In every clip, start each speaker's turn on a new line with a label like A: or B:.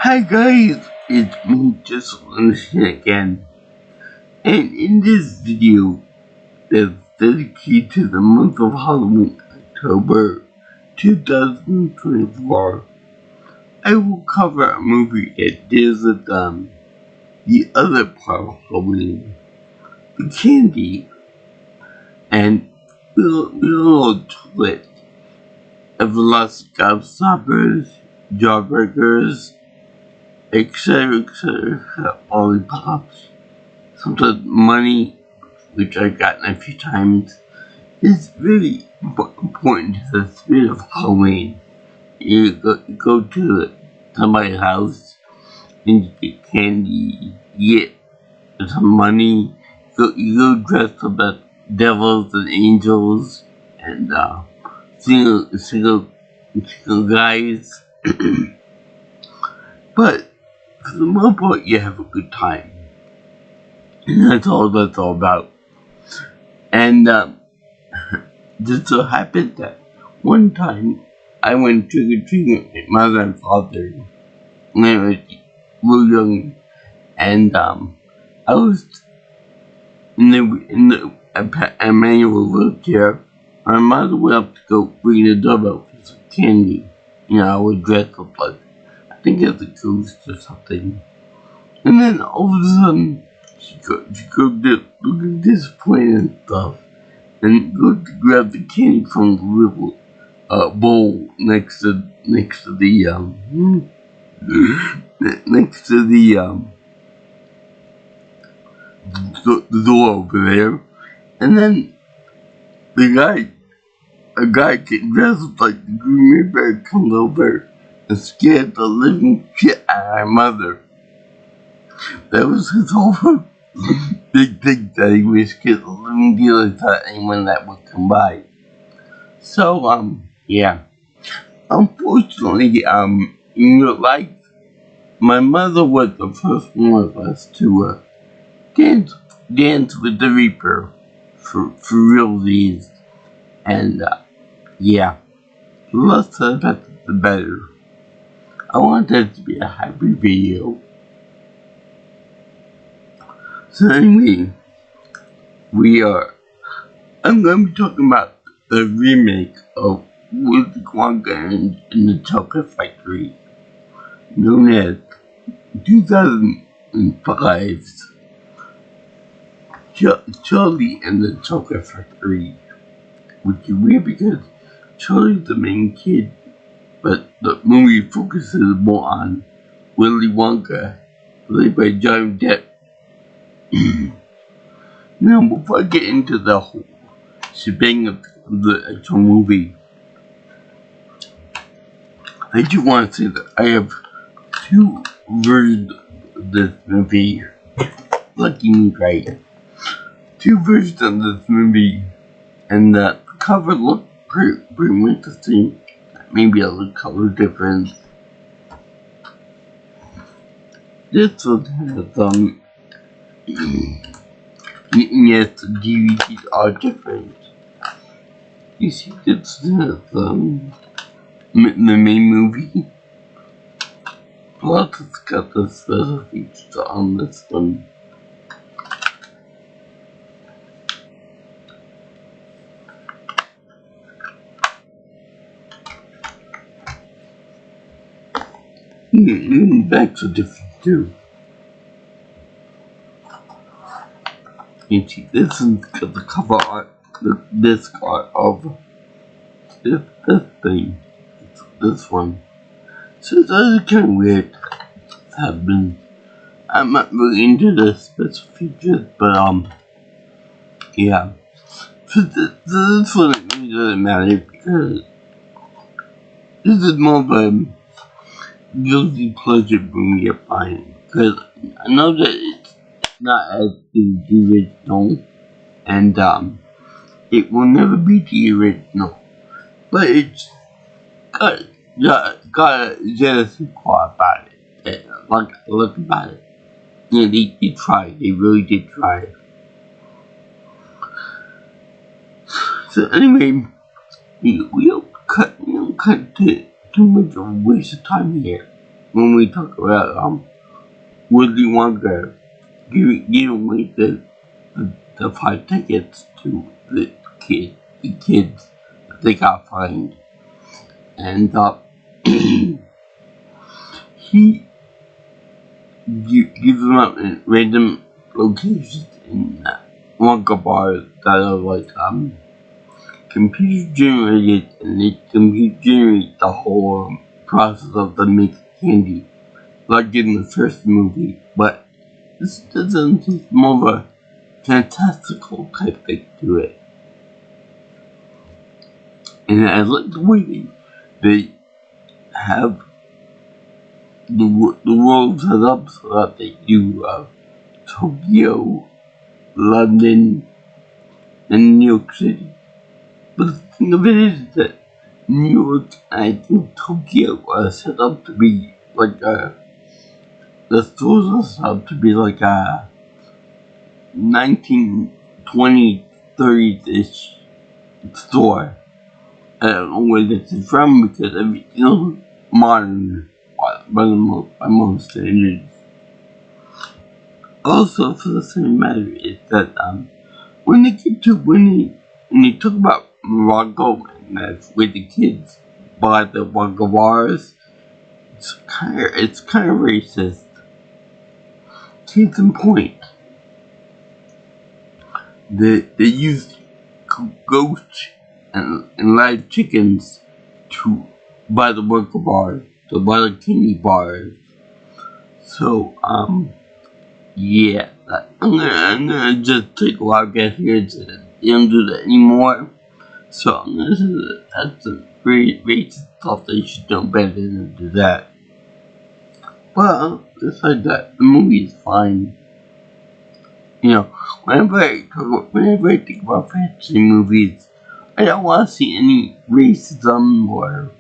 A: Hi guys, it's me, just Lucian again, and in this video that's dedicated to the month of Halloween, October 2024, I will cover a movie that deals with the other part of Halloween, the candy, and a little twist of the lost gobstoppers, jawbreakers, etc., lollipops, sometimes money, which I've gotten a few times, is really important to the spirit of Halloween. You go to somebody's house and you get candy, you get some money, you go dress up as devils and angels and single guys. But for the most part, you have a good time. And that's all about. And just so happened that one time I went trick-or-treating with my mother and father when I was real young. And I was in the manual wheelchair. My mother went up to go ring the doorbell for some candy. I would dress up like, I think it's a ghost or something. And then all of a sudden, she go looking disappointed and stuff, and go to grab the candy from the little bowl next to the next to the door over there, and then a guy getting dressed up like the Green Reaper comes over and scared the living shit out of my mother. That was his whole big thing, that he was scared the living dealers at anyone that would come by. So, yeah. Unfortunately, in real life, my mother was the first one of us to dance with the Reaper for realsies. And, yeah. The less said about it, the better. I want that to be a happy video. So anyway, I'm going to be talking about the remake of Willy Wonka and the Chocolate Factory, known as 2005's Charlie and the Chocolate Factory, which is weird because Charlie's the main kid, but the movie focuses more on Willy Wonka, played by Johnny Depp. Now, before I get into the whole shebang of the actual movie, I do want to say that I have two versions of this movie. Lucky me, right? Two versions of this movie, and the cover look pretty much the same. Maybe a little color difference. This one has yes, the DVDs are different. You see, this has the main movie. Plus, it's got the special features on this one. Even the backs are different too. You see, this is the cover art, the disc art of this thing, this one. So that's kind of weird. I'm not really into the special features, but yeah. For this one, it really doesn't matter because this is more of a guilty pleasure movie of mine. Because I know that it's not as good as the original, and it will never be the original, but it's got a jealousy part about it. Like, look about it. Yeah, they tried. They really did try. So anyway, we don't cut too much of a waste of time here. when we talk about Willy Wonka giving away the 5 tickets to the kids that they got fined, and he gives them up in random locations in Wonka bars that are like computer generated, and they computer generate the whole process of the making candy, like in the first movie. But this doesn't take more of a fantastical type thing to it. And I like the way they have the world set up so that they do Tokyo, London, and New York City. But the thing of it is that New York and I think Tokyo are set up to be like the stores are set up to be like a 1920s, 30s-ish store. I don't know where this is from because everything else is modern by most standards. Also, for the same matter, is that when they talk about Morocco and that's where the kids buy the Wonka bars, it's kind of racist. Case in point, they use goats and live chickens to buy the Wonka bars, to buy the candy bars. So yeah, I'm gonna just take a wild guess here to they don't do that anymore. So I'm gonna say that that's some very racist stuff. They should know better than to do that. But besides that, the movie is fine. You know, whenever I think about fantasy movies, I don't want to see any racism or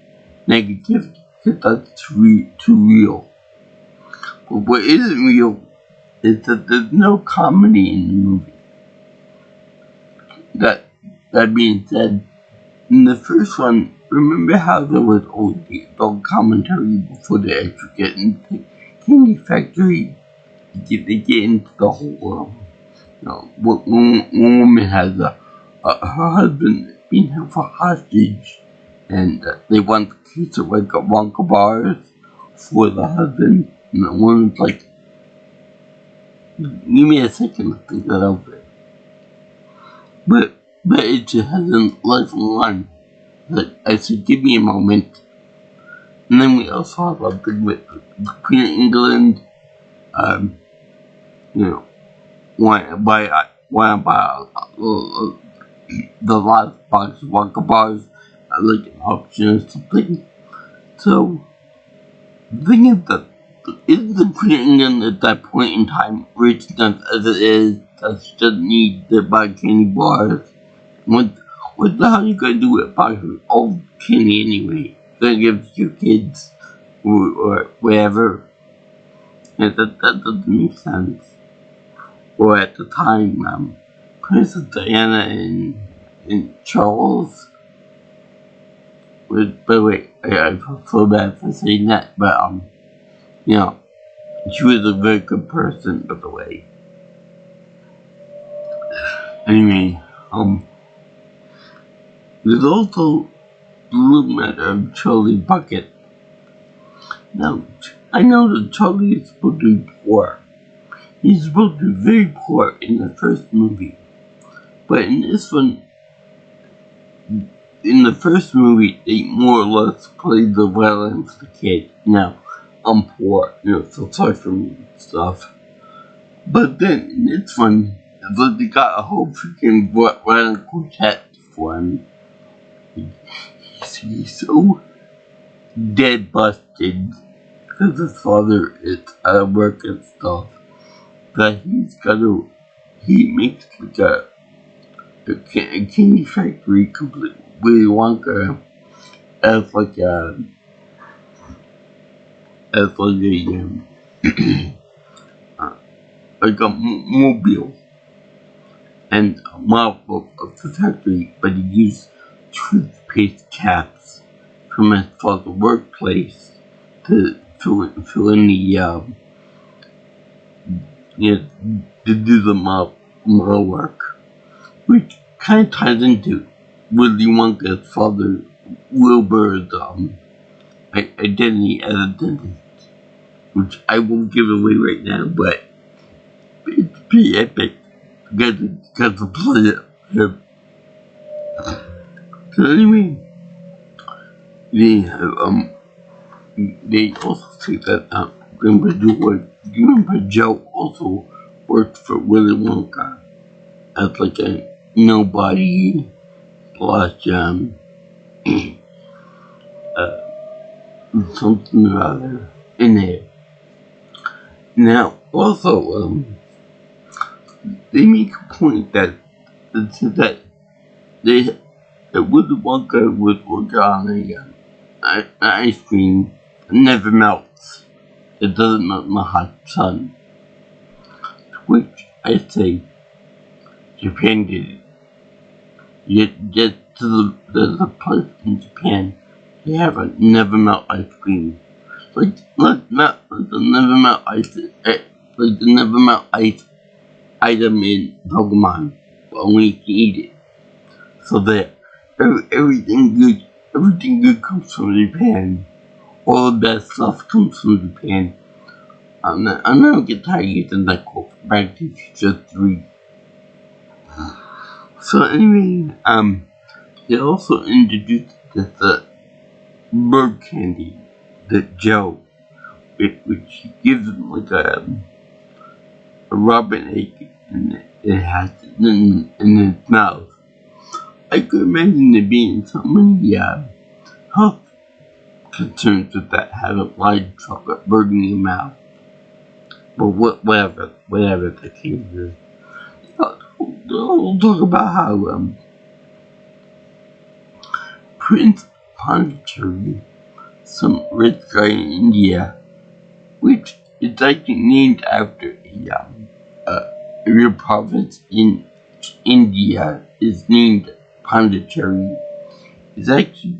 A: negativity because that's too real. But what isn't real is that there's no comedy in the movie. That being said, in the first one, remember how there was always the adult commentary before they actually get into Candy Factory? They get into the whole, one woman has her husband being held for hostage, and they want the kids to wake up Wonka bars for the husband, and the woman's like, give me a second to think that over. But it just hasn't life on. Like I said, give me a moment. And then we also have a big with Queen of England, want to buy the last box of Wonka bars, like an option or something. So the thing is that is the Queen of England at that point in time rich enough as it is that she doesn't need to buy candy bars? What the hell are you gonna do with a box of old candy anyway? You're gonna give it to your kids or whatever. Yeah, that doesn't make sense. Or at the time, Princess Diana and Charles. But wait, I feel so bad for saying that, but she was a very good person, by the way. Anyway, there's also the little matter of Charlie Bucket. Now, I know that Charlie is supposed to be poor. He's supposed to be very poor in the first movie. But in this one, in the first movie, they more or less played the violin for the kid. Now, I'm poor, so sorry for me and stuff. But then, in this one, it's like they got a whole freaking violin quartet for him. He's so dead busted because his father is out of work and stuff that he makes like a candy factory complete with Wonka as like a like a mobile and a model of the factory, but he used toothpaste caps from his father's workplace to fill in the to do the model work, which kind of ties into Willy Wonka's father Wilbur's identity as a dentist, which I won't give away right now, but it's pretty epic. Got to play it. So anyway, they also say that Grandpa Joe also worked for Willy Wonka as like a nobody slash something or other in there. Now also they make a point that Willy Wonka would work on an ice cream that never melts. It doesn't melt in the hot sun. Which I say Japan did it. Yet to the place in Japan, they have a never melt ice cream. Like the never melt ice, like the never melt ice item in Pokemon, but only you can eat it. So that everything good comes from Japan. All the best stuff comes from Japan. I'm never get tired of using that quote from Back to the Future 3. So anyway, they also introduced the bird candy that Joe, which gives him like a robin egg, and it has it in its mouth. I could imagine there being so many health concerns with that, having light chocolate bird in your mouth. But whatever the case is. We'll talk about how Prince Pondicherry, some rich guy in India, which is actually named after a real province in India, is named Pondicherry. It's actually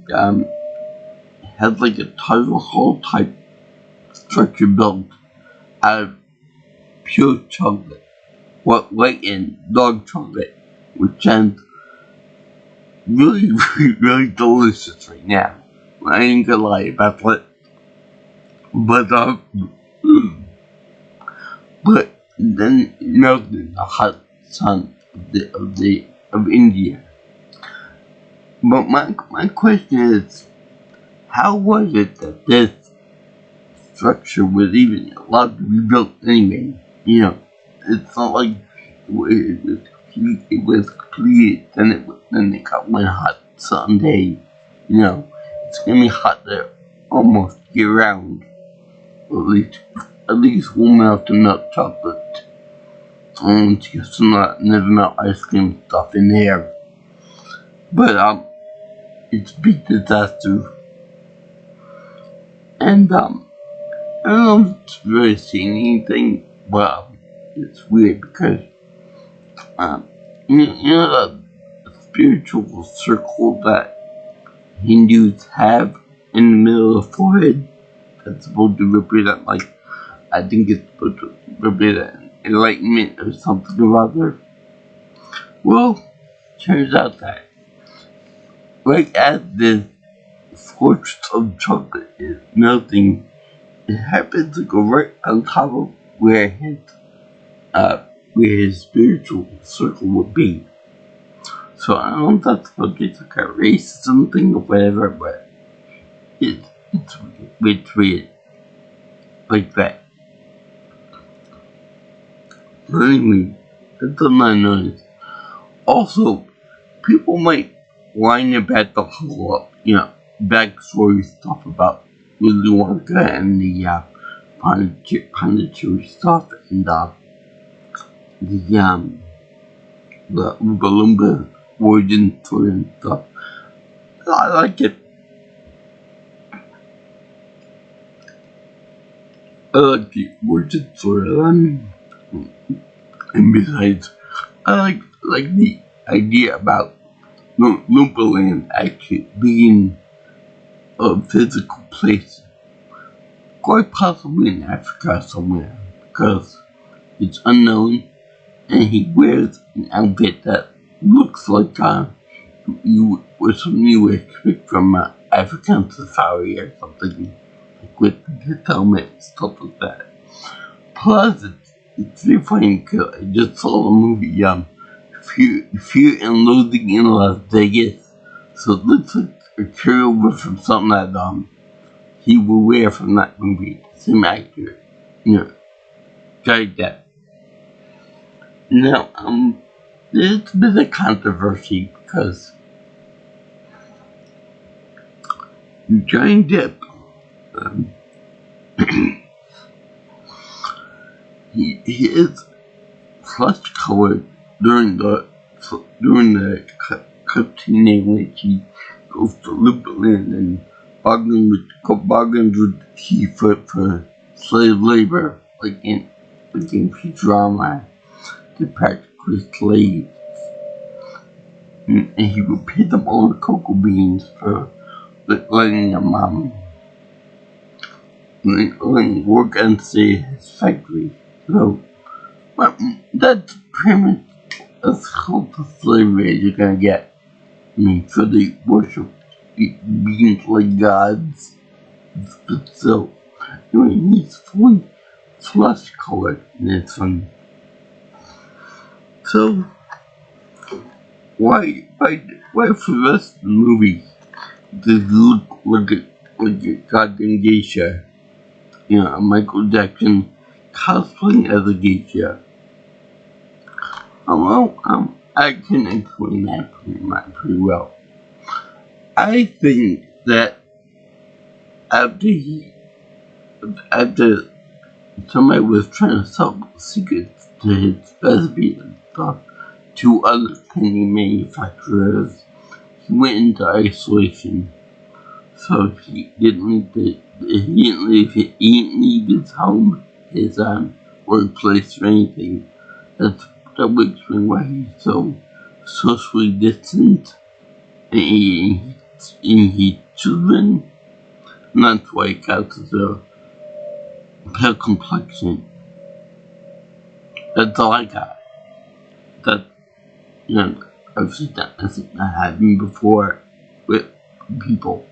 A: has like a Tiger Hall type structure built out of pure chocolate, white and dark chocolate, which sounds really, really, really delicious right now. I ain't gonna lie about that. But then it melted in the hot sun of India. But my question is, how was it that this structure was even allowed to be built anyway? You know, it's not like it was completed, then it got one hot Sunday. You know, it's gonna be hot there almost year round. At least warm enough to melt chocolate. To get some never melt ice cream stuff in there. But it's a big disaster. And I don't know if it's really seeing anything, but it's weird because you know the spiritual circle that Hindus have in the middle of the forehead that's supposed to represent, like, I think it's supposed to represent enlightenment or something or other. Well, turns out that right as this fortress of chocolate is melting, it happens to go right on top of where his spiritual circle would be. So I don't know if that's supposed to be like a racism thing or whatever, but it's weird like that. But anyway, that's something I noticed. Also, people might whine about the whole, backstory stuff about Willy Wonka and the Pondicherry stuff and the Oompa Loompa origin story and stuff. I like it. I like the origin story. And besides, I like the idea about Loompa Land actually being a physical place quite possibly in Africa somewhere, because it's unknown, and he wears an outfit that looks like something you would expect from an African safari or something, like with his helmet and stuff like that. Plus, it's really funny because I just saw the movie Fear and Loathing in Las Vegas, so it looks like a carryover from something that he will wear from that movie. Same actor, Johnny Depp. Now, there's a bit of controversy because Johnny Depp, he is flesh colored during the cartoon in which he goes to Lubaland and bargains with the chief for slave labor, like in Futurama, to practically slaves. And he would pay them all the cocoa beans for letting them work and stay in his factory. So, that's pretty much as close to slavery as you're gonna get. I mean, so they worship beings like gods. But still, he's fully flesh colored in this one. So, why for the rest of the movie does it look like a goddamn geisha? Michael Jackson cosplaying as a geisha. I can explain that pretty well. I think that after somebody was trying to sell secrets to his recipe and stuff to other candy manufacturers, he went into isolation. So he didn't leave his home, his workplace or anything. That would explain why he's so socially distant and his children. And that's why he got the pale complexion. That's all I got. That, I've seen that happen before with people.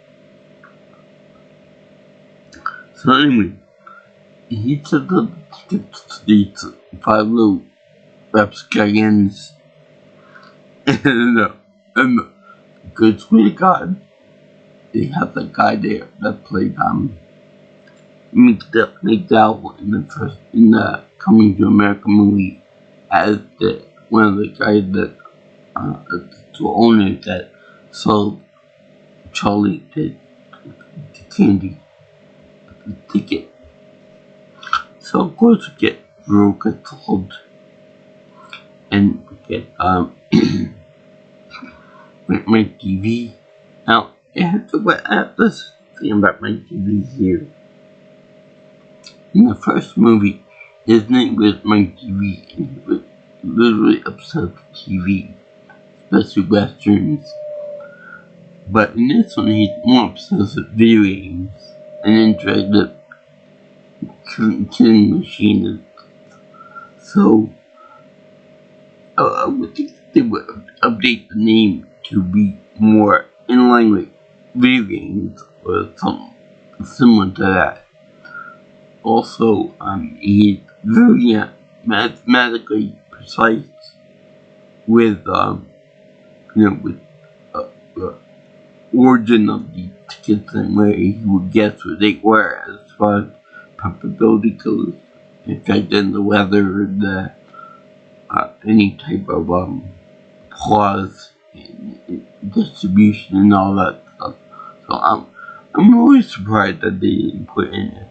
A: So anyway, he took the tickets to these 5 little rapscallions, and good sweet God, they have the guy there that played McDowell in the Coming to America movie as one of the guys that the owner that sold Charlie the candy ticket. So of course we get real controlled and we get my TV. Now I have this thing about my TV here. In the first movie, his name was Mike TV, and he was literally obsessed with TV, especially westerns. But in this one, he's more obsessed with video games and interactive killing machines. So, I would think they would update the name to be more in line with video games or something similar to that. Also, he's very mathematically precise with, with the origin of the tickets and where he would guess where they were as far as probability goes. In fact, then the weather and any type of clause distribution and all that stuff. So I'm really surprised that they didn't put in a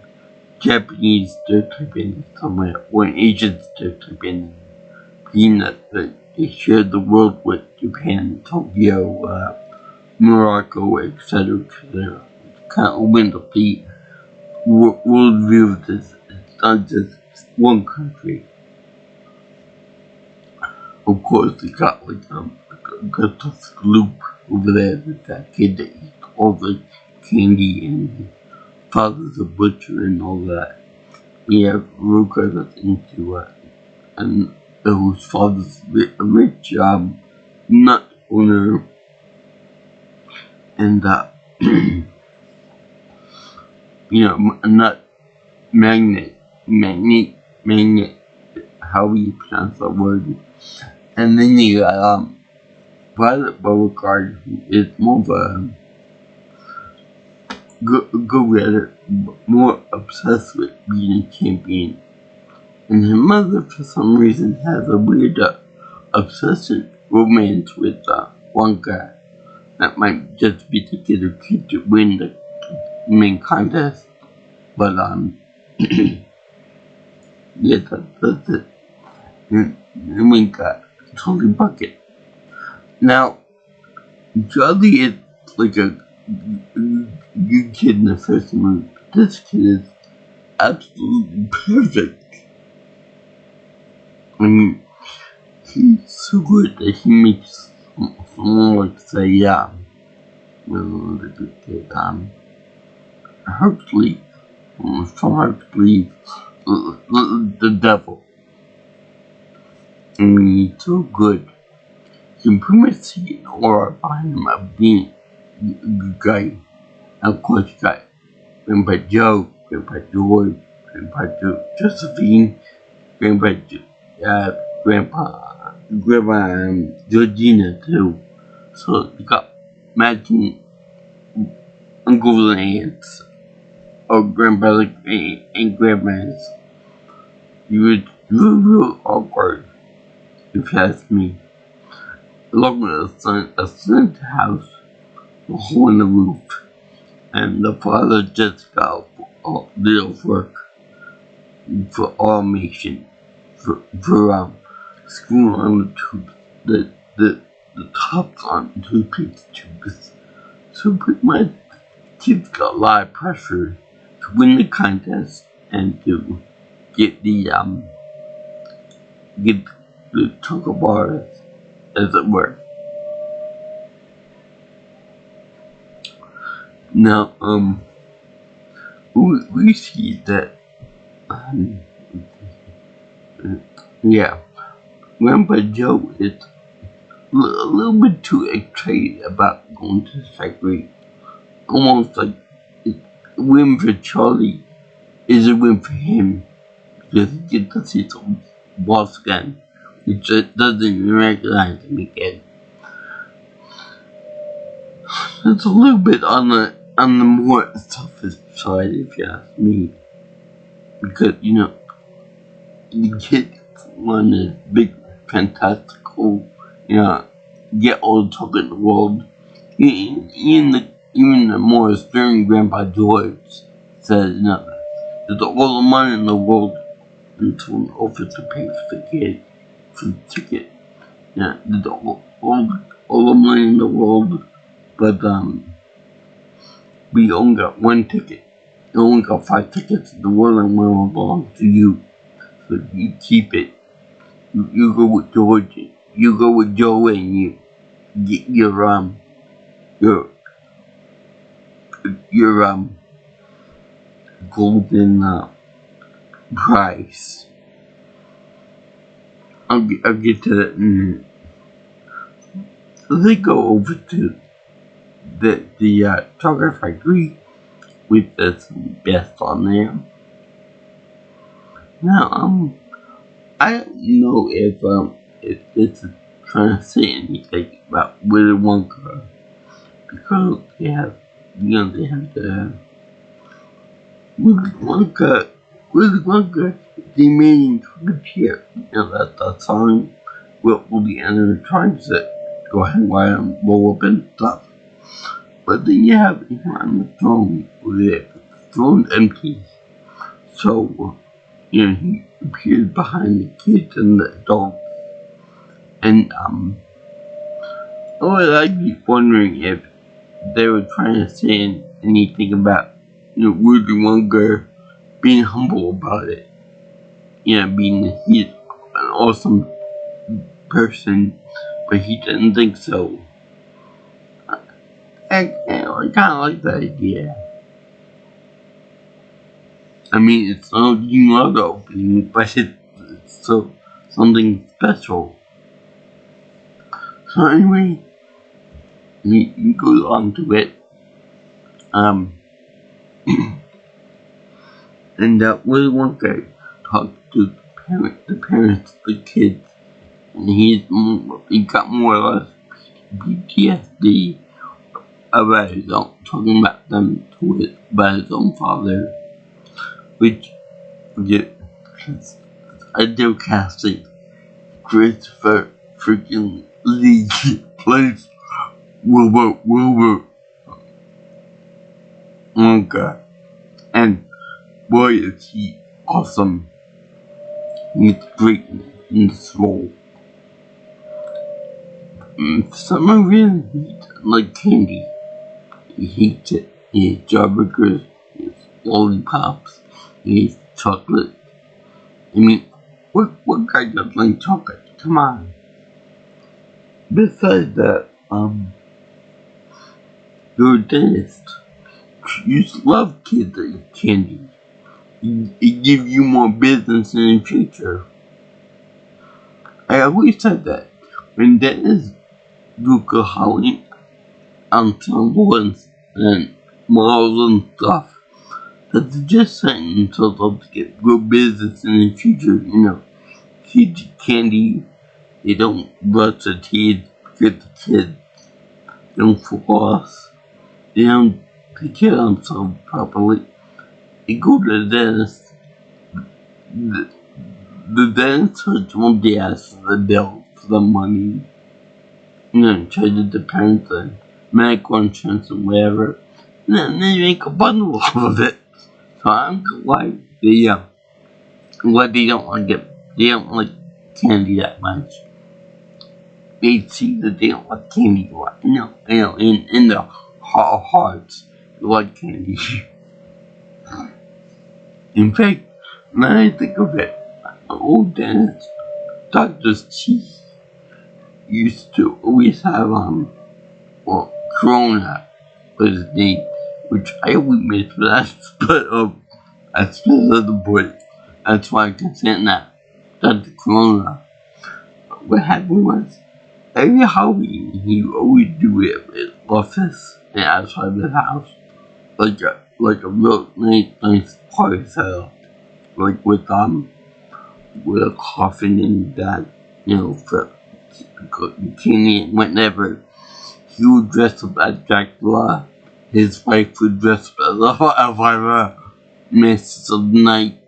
A: Japanese stereotyping somewhere or an Asian stereotyping, being that they shared the world with Japan, Tokyo, Morocco, etc. Because they're kind of open to the world view of this. It's not just one country. Of course, they got like this loop over there with that kid that eats all the candy and father's a butcher and all that. We have Ruka that's into it. And whose father's a rich nut owner, and a nut magnet, how you pronounce that word. And then you got Violet Beauregard, who is more of a go-getter, more obsessed with being a champion. And her mother, for some reason, has a weird obsession, romance with one guy that might just be to get her kid to win the main contest. But yeah, that's it. And we got Tony Bucket. Now, Jolly is like a good kid in the first movie. This kid is absolutely perfect. I mean, he's so good that he makes someone like say, yeah, Hercules, from Hercules, the devil. I mean, he's so good. You can pretty much see an aura behind him of being a good guy. Of course, you got Grandpa Joe, Grandpa George, Grandpa Josephine, Grandpa Georgina too. So you got matching uncles and aunts, or grandparents and grandmas. You would real awkward if you ask me. Along with a son's house, a hole in the roof, and the father just got a little work for automation, for screwing on the tubes, the tops on the toothpaste tubes. So pretty much, kids got a lot of pressure to win the contest and to get the chocolate bars, as it were. Now, we see that, yeah, Grandpa Joe is a little bit too excited about going to the factory. Almost like a win for Charlie is a win for him, because he gets to see some boss again, which doesn't even recognize him again. It's a little bit on the more selfish side, if you ask me, because the kid want this big, fantastical, get all the talk in the world. Even the more stern Grandpa George says, there's all the money in the world until an offer to pay for the ticket. Yeah, there's all the money in the world, but we only got one ticket. You only got 5 tickets. The world and one belongs to you, so you keep it. You go with George. You go with Joe, and you get your golden prize. I'll get to that in a minute. So they go over to the chocolate factory with this best on there. Now, I don't know if this is trying to say anything about Willy Wonka, because they have the Willy Wonka, the amazing chocolatier. That's the song will be animatronics that go ahead and roll up and stuff. But then you have him on the throne, where the throne's empty. So, he appears behind the kids and the adults. And, I keep wondering if they were trying to say anything about, Willy Wonka being humble about it. Being he's an awesome person, but he didn't think so. I kind of like that idea. I mean, it's not you know the opening, but it's so something special. So anyway, he goes on to it. Um, and Willy Wonka talks to the parents of the kids, and he got more or less PTSD about his own, talking about them about his own father, which yeah, ideal casting. Christopher freaking Lee plays Wilbur Wonka, and boy is he awesome. He's great in this role. For some reason, he doesn't like candy. He hates it. He hates Jawbreakers, he hates lollipops, he hates chocolate. I mean, what guy doesn't like chocolate? Come on. Besides that, you're a dentist. You love kids that eat candy. It gives you more business in the future. I always said that when dentists do Halloween ensembles and models and stuff, that's just setting themselves up to get good business in the future. You know, kids eat candy, they don't brush their teeth, get the kids don't floss, they don't take care of themselves properly. They go to the dentist. The dentist won't be asked for the bill for the money. You know, charge the parents and medical insurance and whatever. And then they make a bundle off of it. So I'm glad they don't like candy that much. They see that they don't like candy a lot. In their hearts, they like candy. In fact, when I think of it, my old dentist, Dr. T, used to always have, Corona was his name, which I always miss, but that's the point. That's why I can say it now. Dr. Corona. What happened was, every Halloween, he would always do it at his office and outside his house. Like a real nice party setup. Like with a coffin and that, for Kenny and whenever he would dress up as Dracula, his wife would dress up as Elvira, Mistress of the Night,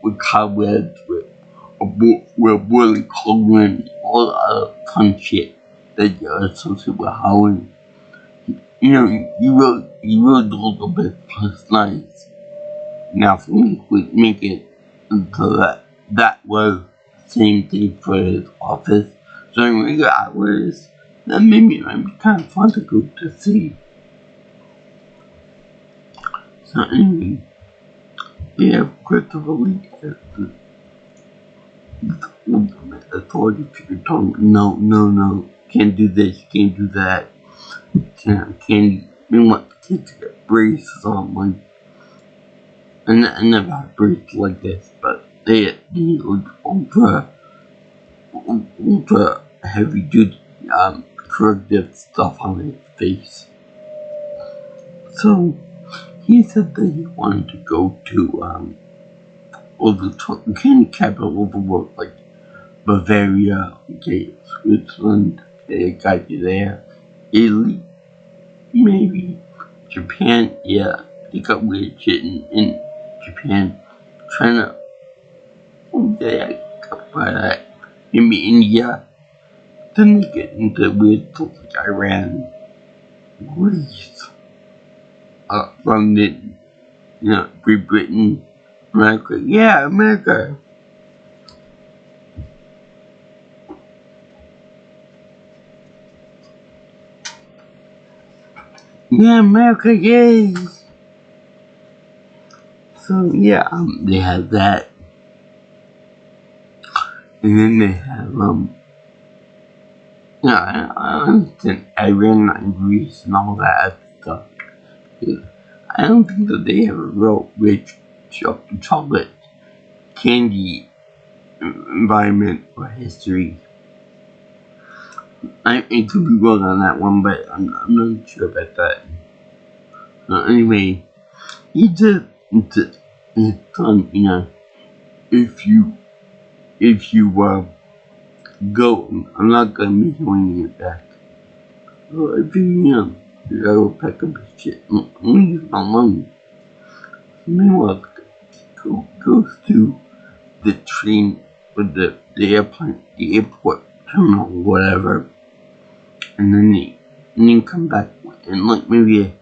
A: with cobwebs, with boiling cauldron, all the other fun shit that you're associated with Halloween. You really do look a bit plus nice. Now for me, we make it so that was the same thing for his office during regular hours. That might be kind of fun to go to see. So anyway, we have Christopher Lee as the ultimate authority figure telling me, no, can't do this, can't do that. Can't we want the kids to get braces on, like, I never had braces like this, but they look ultra heavy duty, corrective stuff on his face. So, he said that he wanted to go to, all the candy capital of the world, like Bavaria, okay, Switzerland, okay, got you there, Italy, maybe, Japan, yeah, they got weird shit in Japan, China, okay, I got by that, maybe India, then they get into weird stuff like Iran, Greece, London, Great Britain, America, yeah, America. Yeah, America, yay! So yeah, they have that, and then they have I understand Iran and Greece and all that stuff. I don't think that they have a real rich chocolate candy environment or history. I could be wrong on that one, but I'm not sure about that. Anyway, he said to his son, if you go, I'm not gonna be joining you back. So if you go pack up his shit and leave alone. Meanwhile, goes to the train with the airplane, the airport terminal, whatever, and then come back in like maybe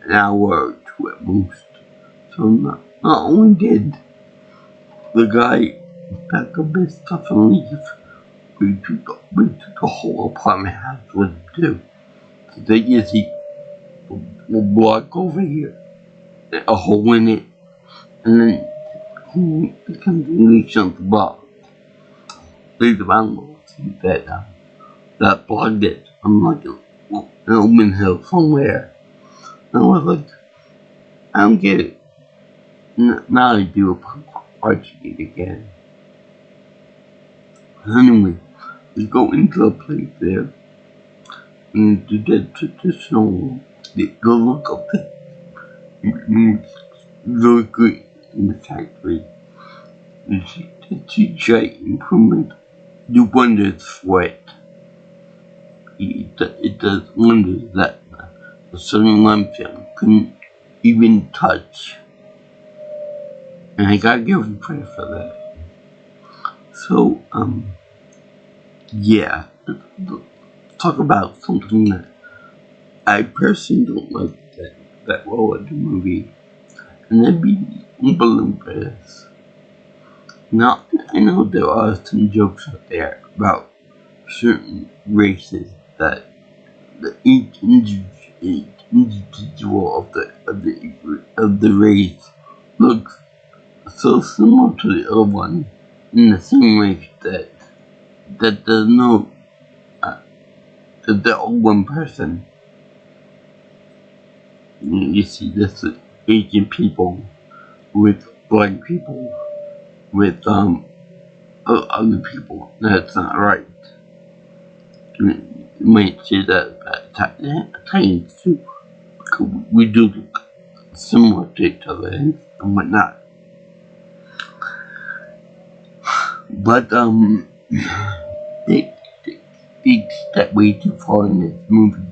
A: an hour or two at most. So not only did the guy pack up his stuff and leave, we took the whole apartment house with him too. So they just will block over here, a hole in it, and then he comes and leaves on the block. Leave the bungalow that plugged it. I'm like an open hill somewhere. And I was like, I don't get it. Now I do a Archie again. Anyway, we go into a place there, and the traditional, the look of it, really good in the factory. It's a giant improvement. Do wonders for it. It does wonders that the Southern Lampion couldn't even touch. And I gotta give him credit for that. So, yeah. Let's talk about something that I personally don't like that well in the movie. And that'd be Oompa Loompas. Now, I know there are some jokes out there about certain races that each individual of the race looks so similar to the other one in the same race that there's no that they're all one person. You see this with Asian people, with black people, with other people. That's not right. You might say that Italians too. We do look similar to each other and whatnot. But they step way too far in this movie.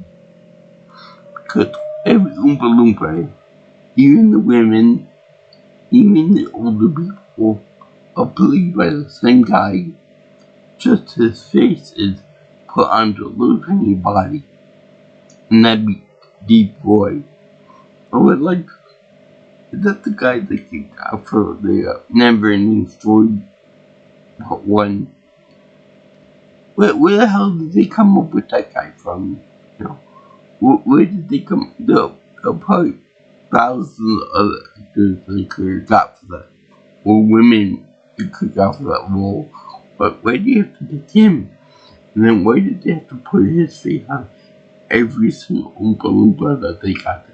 A: Because every Oompa Loompa, even the women, even the older people, are played by the same guy. Just his face is put onto a little tiny body. And that'd be Deep Roy. I would like, is that the guy that kicked out for the Never Ending Story Part 1? Where the hell did they come up with that guy from? Where did they come? There are probably thousands of other actors they could have got for that. Or women you could have got for that role. But why do you have to get him? And then why did they have to put his face on every single Oompa Loompa that they got?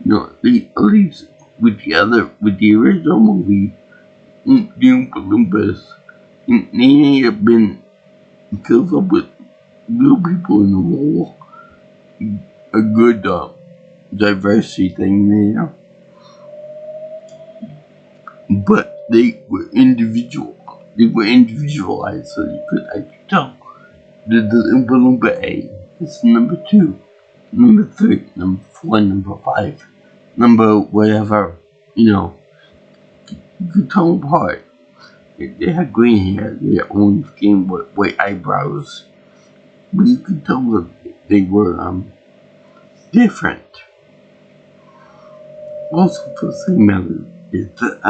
A: At least with the original movie, the Oompa Loompas, they may have been filled up with real people in the role. A good diversity thing there. But they were individualized, so you could actually tell. The Oompa Loompa A is number 2, number 3, number 4, number 5, number whatever, you could tell them apart. They had green hair, they had orange skin with white eyebrows, but you could tell that they were different. Also, for the same matter, is that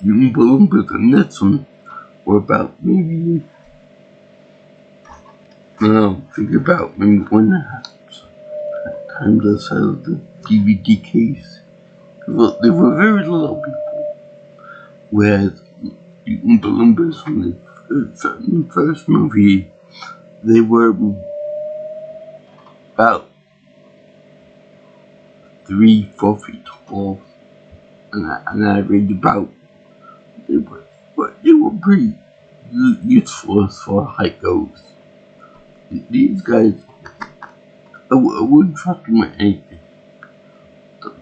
A: the Oompa Loompas in this one were about maybe, think about maybe 1.5 times the size of the DVD case. They were very little people, whereas the Oompa Loompas in the first movie, they were about 3-4 feet tall, and I read about they were pretty useful as far as height goes. These guys, I wouldn't trust them with anything.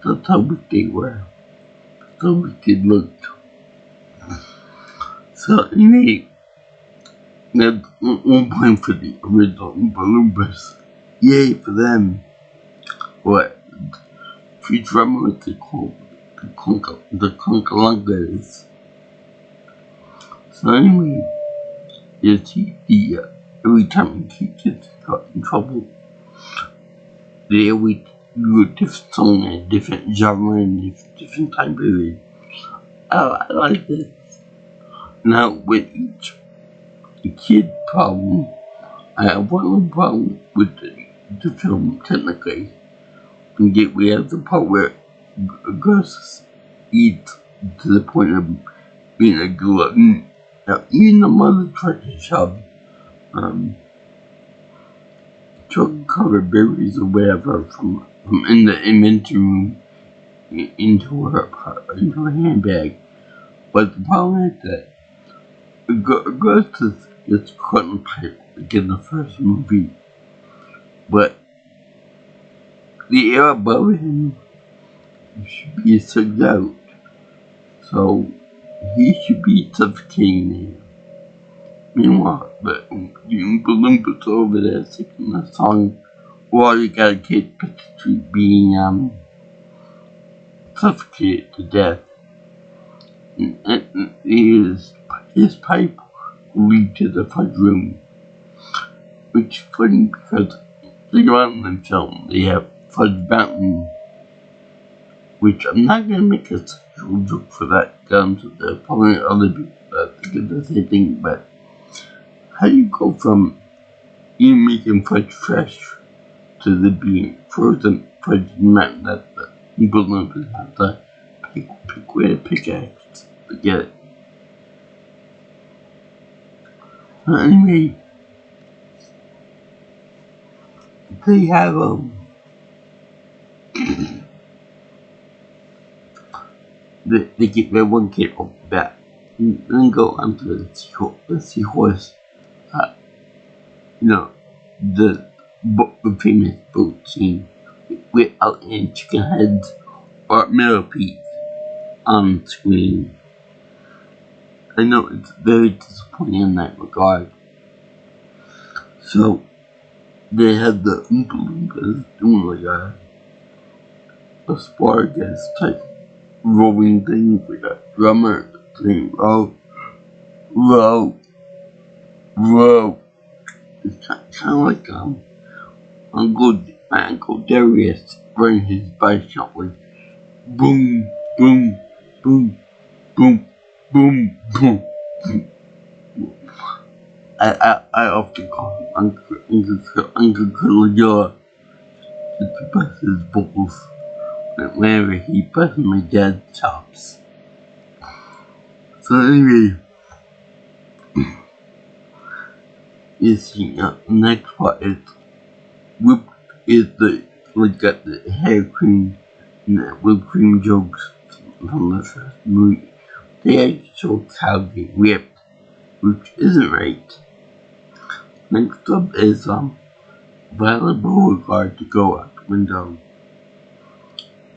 A: That's how big they were. That's how big they looked. So anyway, that's one point for the original Oompa Loompas. Yay for them. But Futurama was the Conkalungas. So anyway, you see every time a kid gets caught in trouble, they always do a different song and a different genre and a different time period. I like this. Now with each kid problem, I have one problem with the film technically. And yet we have the part where Gus eats to the point of being a glutton. Now even the mother tried to shove chocolate berries or whatever from in the inventory room into her handbag. But the problem is that Gus gets caught in the pipe like in the first movie. But the air above him should be sucked out. So he should be suffocating there. Meanwhile, the Oompa Loompas over there singing the song while you got a kid picture being suffocated to death. And his pipe will lead to the fudge room. Which is funny because later on in the film they have Fudge Mountain, which I'm not gonna make a sexual joke for that, so there are probably other people that think the same thing, but how do you go from you making fudge fresh to the being frozen fudge mountain that the people don't have to pick with a pickaxe to get it? Anyway, they have they get their one kid off the bat and then go onto the seahorse. The famous boat scene without any chicken heads or millipedes on screen. I know it's very disappointing in that regard. So they had the Oompa Loompas doing like a Spargus type rolling thing with a drummer saying row, row, row. It's kind of like my Uncle Darius running his bicycle with boom, boom, boom, boom, boom, boom. I often call him Uncle Curly to bust his balls whenever he busts my dad's chops. So anyway, you see, next part is got the hair cream and the whipped cream jokes from the first movie. They actually show cow getting whipped, which isn't right. Next up is Violet Beauregarde to go out the window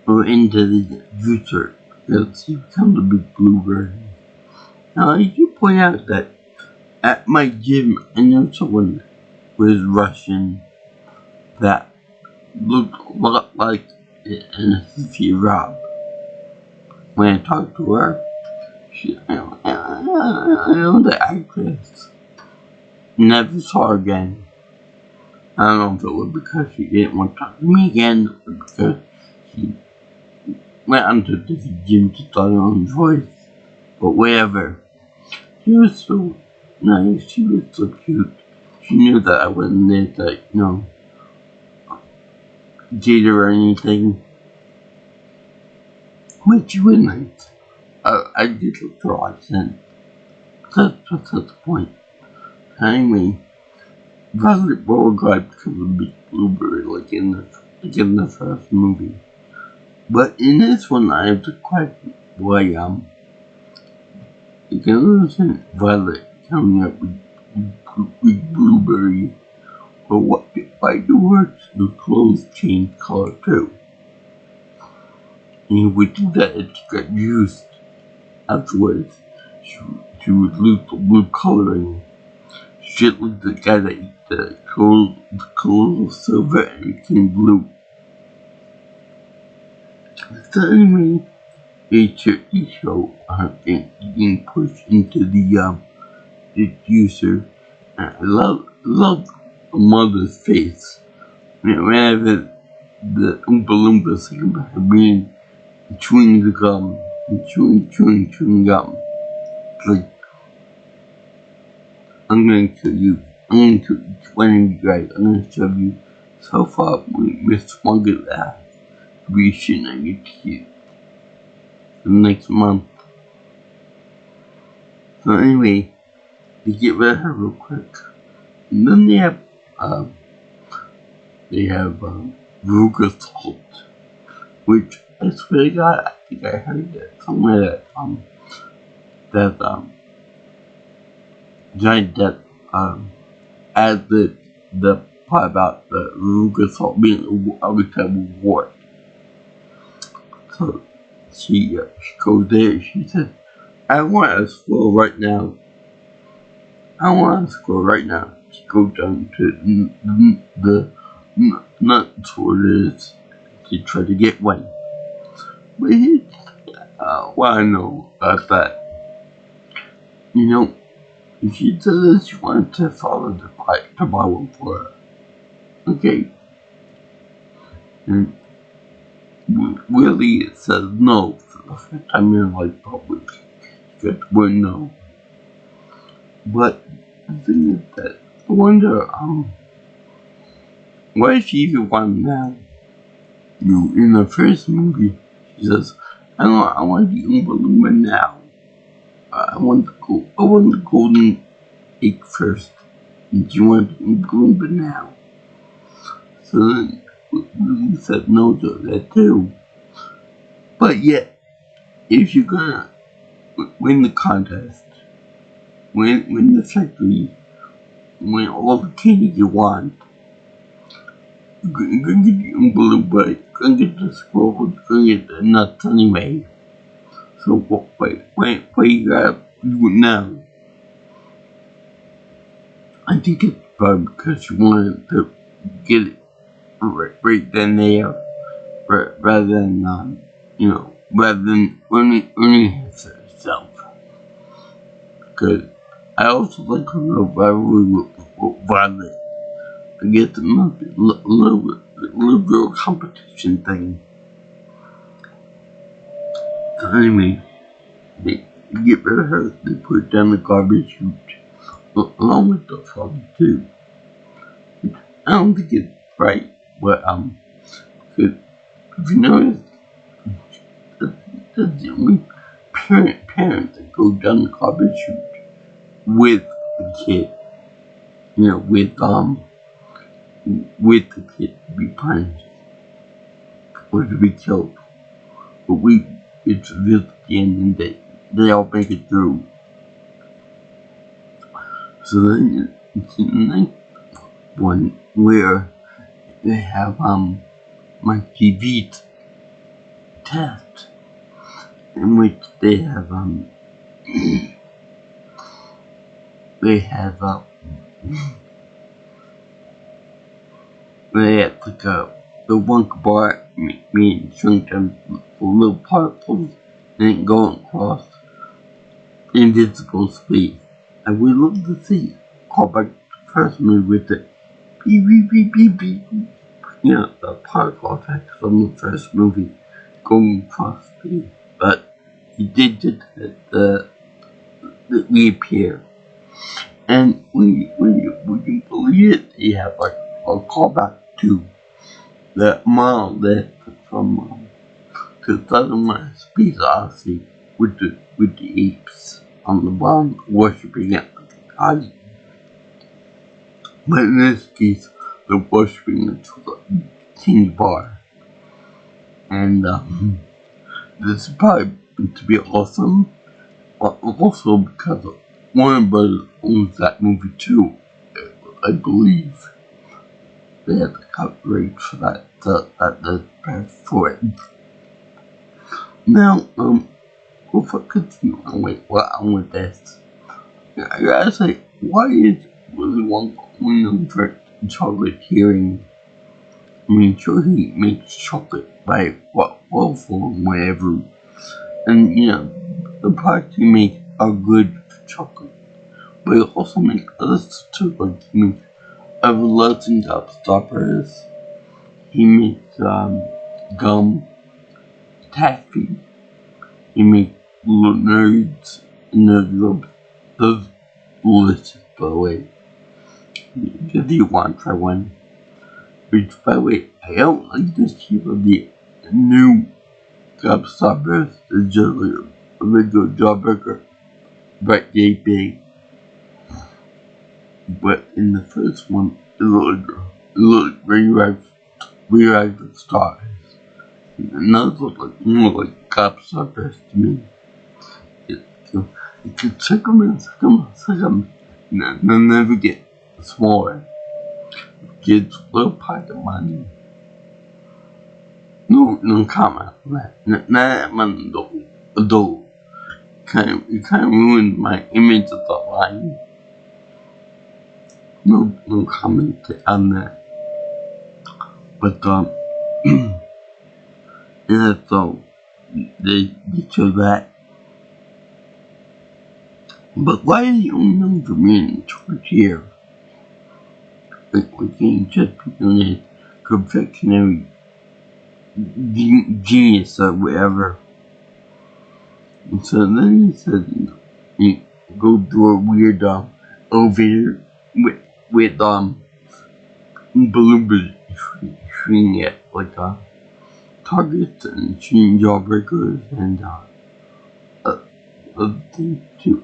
A: or into the juicer because he becomes a big bluebird. Now I should point out that at my gym I know someone was Russian that looked a lot like Anastasia Robb. When I talked to her, I know the actress. Never saw her again. I don't know if it was because she didn't want to talk to me again or because she went onto a different gym to start her own voice. But whatever. She was so nice. She was so cute. She knew that I wasn't there to, date her or anything. But she was nice. I did look her accent. That's the point. Anyway, Violet Beauregard becomes a big blueberry like in the first movie. But in this one, I have to question why you can understand Violet coming up with blueberry, but why do her clothes change color too? And we think that it got used afterwards. She, she would lose the blue coloring. Shit like the guy that eat the color of silver and became blue. So anyway, they show being pushed into the juicer. And I love the mother's face. Whenever the Oompa Loompa second about being chewing the gum and chewing gum. Like, I'm gonna kill you. I'm gonna kill each one of you guys. I'm gonna shove you so far with smuggled ass. We shouldn't get you the next month. So anyway, they get rid of her real quick. And then they have Ruger Salt, which I swear to God, I think I heard that somewhere that Johnny Depp added the part about the Ruger Salt being a type of war. So she goes there. She says, "I want a scroll right now. I want a scroll right now." She goes down to the nut sorters to try to get one. But here's what I know about that. She says she wants to follow the Bible for her. Okay. And Willie says no for the first time in her life, probably. She got the word no. But the thing is that I wonder, why does she even want now? In the first movie, she says, I want the Oompa Loompa now. I want the golden egg first. And she wants the Oompa Loompa now. So then, we said no to that too. But yet, if you're gonna win the contest, win the factory, win all the candy you want, you're gonna get the Oompa Loompa, you're gonna get the scroll, you're gonna get the nuts anyway. So why you gotta do it now? I think it's probably because you wanted to get it right then there, rather than earning it for herself. Because I also like her rivalry with Violet. I guess it must be a little girl competition thing. So anyway, they get rid of her, they put her down the garbage chute, along with the father too. I don't think it's right, but cause if you notice, that's the only parent that goes down the garbage chute with the kid. With the kid to be punished or to be killed. But it's revealed at the end and they all make it through. So then it's in the next one where they have my TV test in which they have they have the one bar meaning shrink them for little particles and going across invisible space. And we love to see call back the first movie with the beep beep beep beep beep. The particle effect from the first movie going across space. But he did just the reappear. And when you believe it, you have like a callback to the model that from 2001 Space Odyssey with the apes on the bottom worshipping it like a god. But in this case, they're worshiping the King's bar. And this is probably to be awesome. Also because Warner Brothers owns that movie too. I believe they had the copyright for that. That's for it. Now, before I continue on with this, I gotta say, why is Willy Wonka known for chocolate hearing? I mean, sure, he makes chocolate by waffle and whatever, and the products he makes are good for chocolate, but he also makes other stuff too, like he makes everlasting gobstoppers, he makes gum, taffy, he makes little nerds, and those delicious, by the way. If you want to try one. Which, by the way, I don't like this shape of the new gobstoppers. It's just like a regular jawbreaker, but they big. But in the first one, it looked radioactive stars. And those look like more like gobstoppers to me. You can check them. And they'll never get smaller. Kids will pocket money. No comment on that. Not an adult. It kind of ruined my image of the line. No comment on that. But yeah, so they show that. But why is he only known for being in charge here? Like we can't just be doing his confectionery genius or whatever. And so then he said, you go through a weird elevator with balloons shooting at like targets and shooting jawbreakers and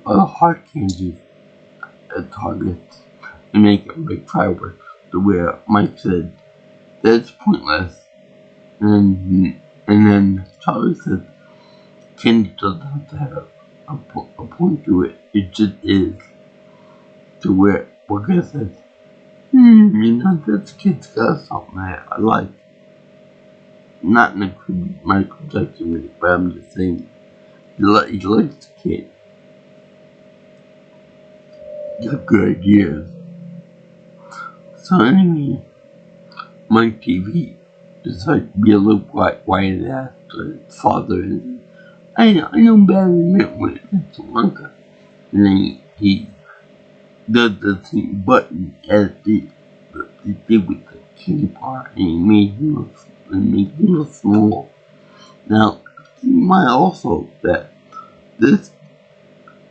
A: hard candy at targets and make it like fireworks. To where Mike said that's pointless, and then Charlie said candy doesn't have to have a point to it. It just is. To where Walker said, this kid's got something that I like. Not in a good Michael Jackson way, but I'm just saying he likes the kid. He got good ideas. So anyway, Mike TV decided to be a little quiet after his father. And I know better than that when it's Wonka. And then he does the same button as they did with the kitty part, and he made him look small. Now, you might also that this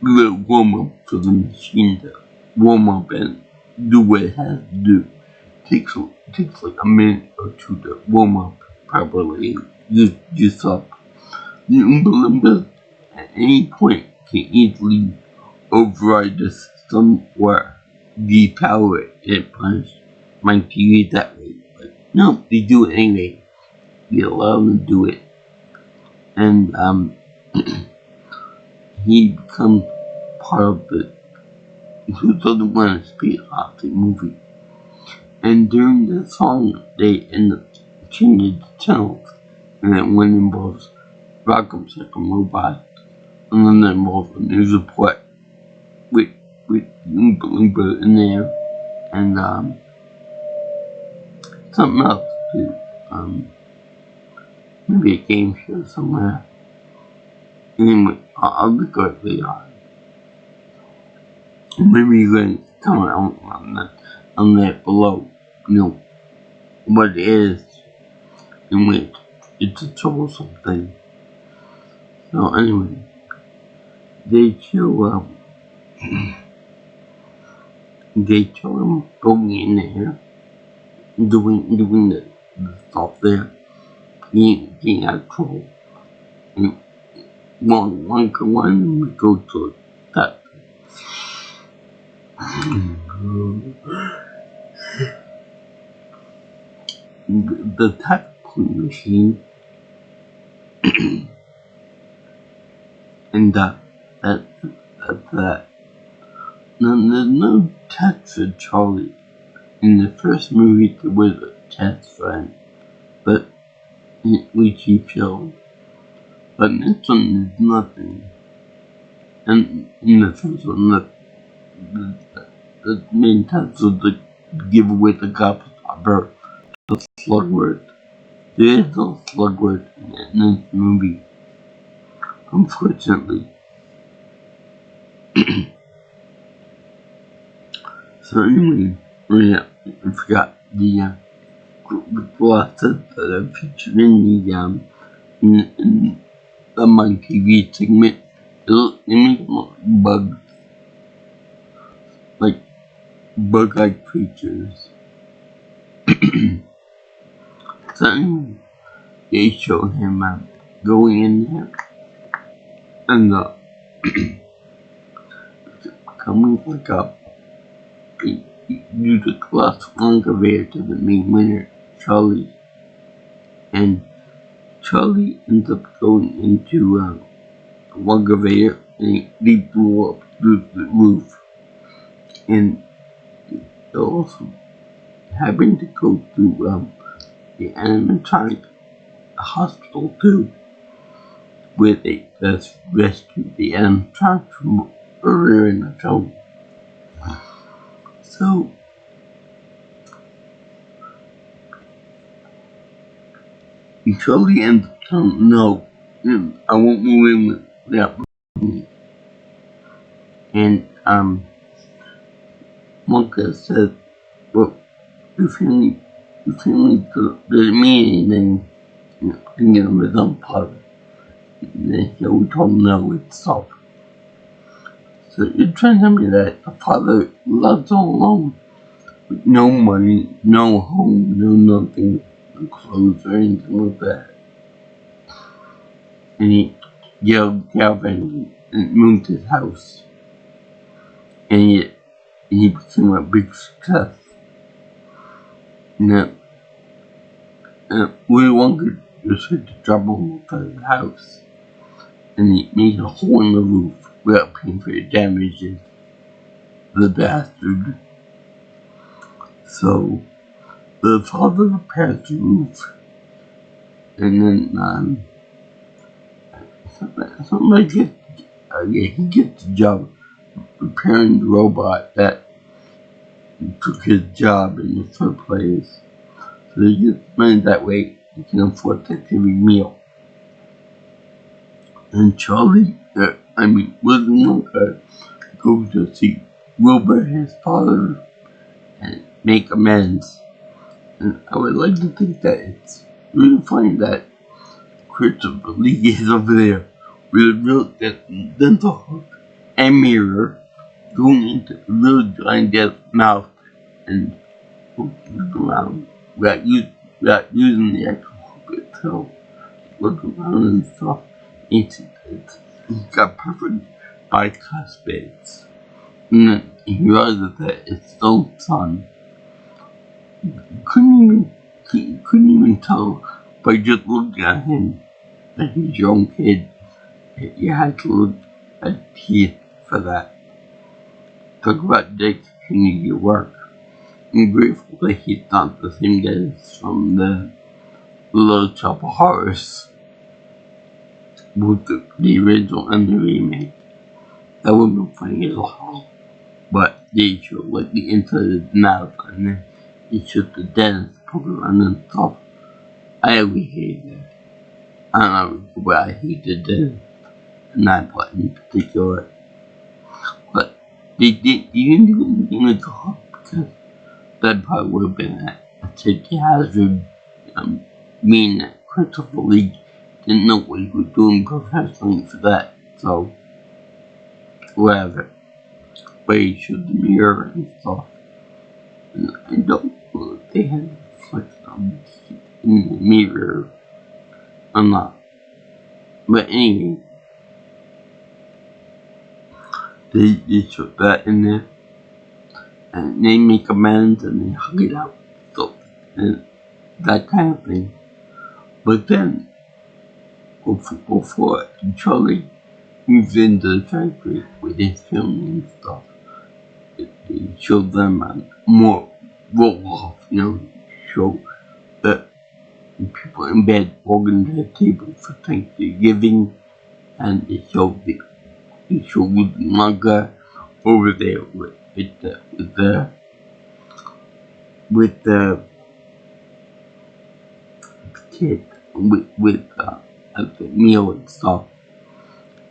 A: little warm up for the machine to warm up and do what it has to do takes like a minute or two to warm up properly. Use up the Oompa Loompas at any point can easily override the system or depower it and punish my TV that way. But no, they do it anyway. They allow them to do it. And he becomes part of the Who Doesn't Want to Speak off the movie. And during the song, they end up changing the channels. And then one involves Rock'em Sock'em Robot, and then it involves a news report with Oompa Loompa in there, and something else too. Maybe a game show somewhere. Anyway, I'll look at it later. Maybe you can comment on that below. What it is in which it's a troublesome thing. So anyway, they show him going in there, doing the stuff there, being out of trouble. And one we go to that. the tackling machine, and that. Now, there's no test for Charlie. In the first movie, there was a test for him, but which he failed. But in this one, there's nothing. And in the first one, the main test was to give away the gobstopper, the Slugworth. There is no Slugworth in this movie, unfortunately. So anyway, I forgot the glasses that are featured in the My TV segment. They make them look like bugs, like bug-like creatures. So anyway, they showed him going in there and coming like up. Use a glass conveyor to the main winner, Charlie. And Charlie ends up going into one conveyor and they blew up through the roof. And they also having to go through the animatronic hospital too, where they just rescued the animatronic from earlier in the film. So, Charlie ends up telling him, no, I won't move in without me. And, Wonka says, well, if he doesn't mean anything, can get him his own father. And then he told him, no, it's soft. So you're trying to tell me that the father lives all alone, with no money, no home, no nothing, no clothes or anything like that. And he yelled Calvin and moved his house. And he became a big success. Now, Willy Wonka just had to drop him off at his house. And he made a hole in the roof without paying for the damages. The bastard. So, the father repairs the roof. And then, somebody he gets the job repairing the robot that took his job in the first place. So he gets money that way he can afford to every meal. And Charlie, Willy Wonka, goes to see Wilbur, his father, and make amends. And I would like to think that it's really funny that Christopher Lee is over there with a real dental hook and mirror going into a little giant dead's mouth and look around without using the actual hook itself. Look around and stuff. He's got perfect bicuspids. And then he realizes that it's his own son. He couldn't even tell by just looking at him that he's your own kid. You had to look at teeth for that. Talk about dedication to your work. I'm grateful that he's not the same guy from the Little Shop of Horrors, both the original and the remake. That would have been funny as well. But they showed like the inside of his mouth and then he showed the dentist poking around and stuff. I always hated that. I don't know, but I hate the dentist and that part in particular. But they didn't do anything like the hook because that part would have been a safety hazard. Meaning that Christopher Lee didn't know what he was doing professionally for that. So, whatever. But he showed the mirror and stuff. And I don't know if they had reflected on in the mirror or not. But anyway, they showed that in there. And they make amends and they hug it out. So, and that kind of thing. But then, before Charlie moved into the factory with his family and stuff, they showed them more roll-off, show that people in bed walking to the table for Thanksgiving, and they showed with manga over there with the kid at the meal and stuff.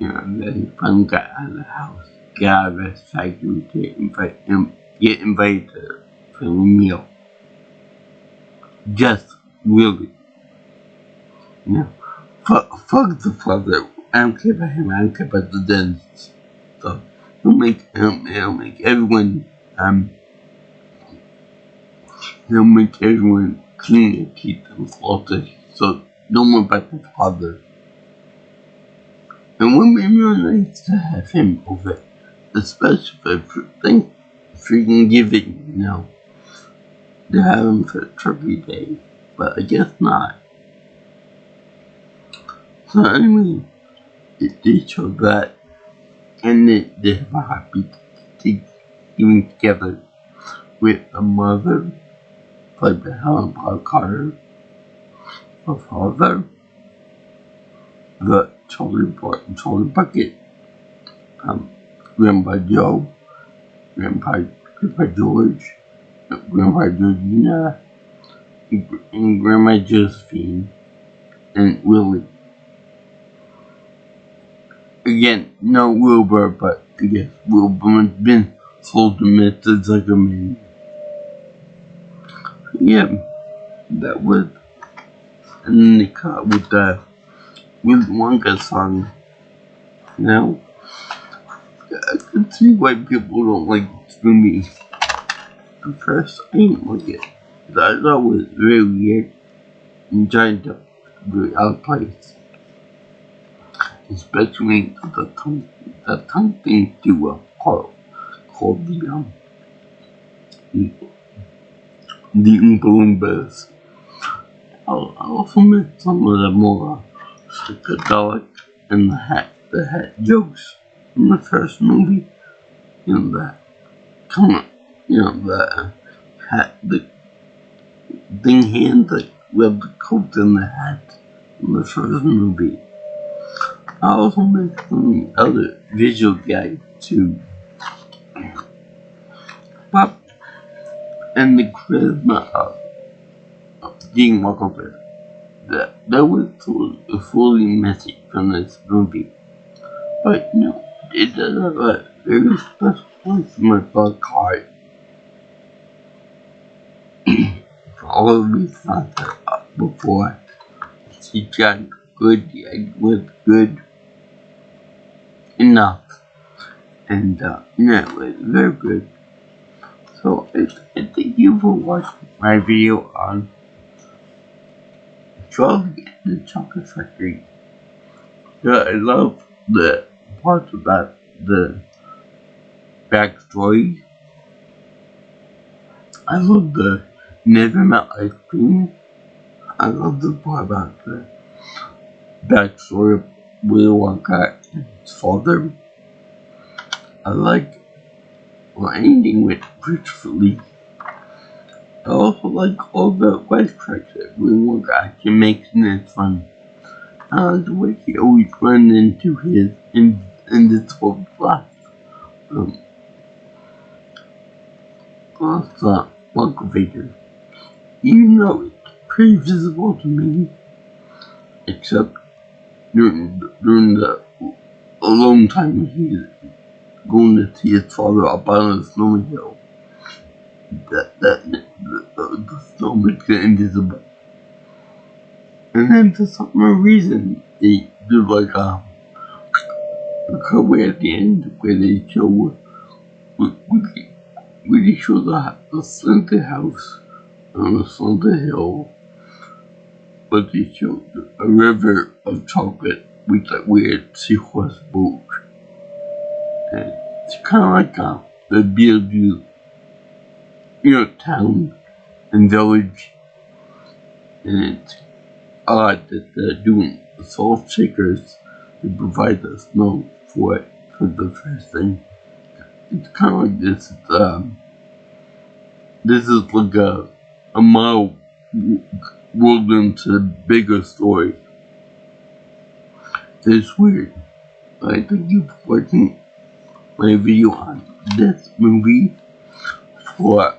A: And then he finally got out of the house, get out of the factory to get invited to the family meal. Just really, fuck the father. I don't care about him. I don't care about the dentist. So he'll make everyone clean their teeth and floss. So don't worry about the father. And it would be really nice to have him over, especially for freaking giving, to have him for Turkey Day. But I guess not. So anyway, they showed that, and they have a happy Thanksgiving together with a mother, played by Helen Bonham Carter, a father, the Charlie Bucket, Grandpa Joe, Grandpa George, Grandpa Georgina, and Grandma Josephine, and Willie. Again, no Wilbur, but I guess Wilbur has been sold to Mr. Zuckerman. Yeah, that was, and then they cut with the Willy Wonka song. Now, I can see why people don't like this movie. At first, I didn't like it. I thought it was very weird and trying to be out of place. Especially the tongue thing to called the Oompa Loompas. I also missed some of the more psychedelic and the hat jokes from the first movie. The hat, the thing hand that with the coat and the hat in the first movie. I also missed some other visual gags too. But and the charisma of Gene Wilder. That was fully missing from this movie. But it does have a very special place in my heart. For all of these songs before, she got good, was good enough. And it was very good. So I thank you for watching my video on Charlie and the Chocolate Factory. I love the parts about the backstory. I love the never melt ice cream. I love the part about the backstory of Willy Wonka and his father. I like anything with Christopher Lee. I also like all the wisecracks that Willy Wonka actually makes, and it's fun. I like the way he always runs into his invisible glass. Wonka figure. Even though it's pretty visible to me, except during the alone time he's going to see his father up on the snowy hill. The snow makes it invisible. And then for some reason, they do like a cutaway at the end where they show the Santa house on the Santa hill, but they show a river of chocolate with that weird seahorse boat. And it's kind of like the Beetlejuice, town and village. and it's odd that they're doing salt shakers to provide the snow for it for the first thing. It's kind of like this. This is like a mile rolled into a bigger story. It's weird. I thank you for watching my video on this movie for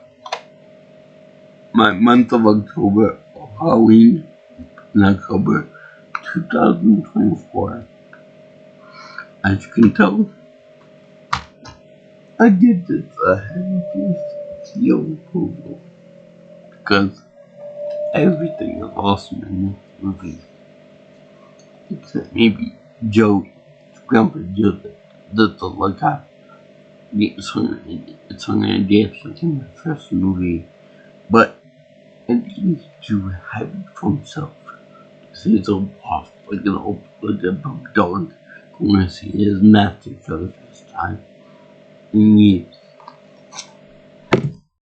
A: my month of October, Halloween in October 2024. As you can tell, I did this ahead of seal approval because everything is awesome in this movie. Except maybe Joey, Grandpa Joe, that's like a it's on an idea like in the first movie, but at least to have it for himself. See his own off like an old like a dog going to see his master for the first time in years.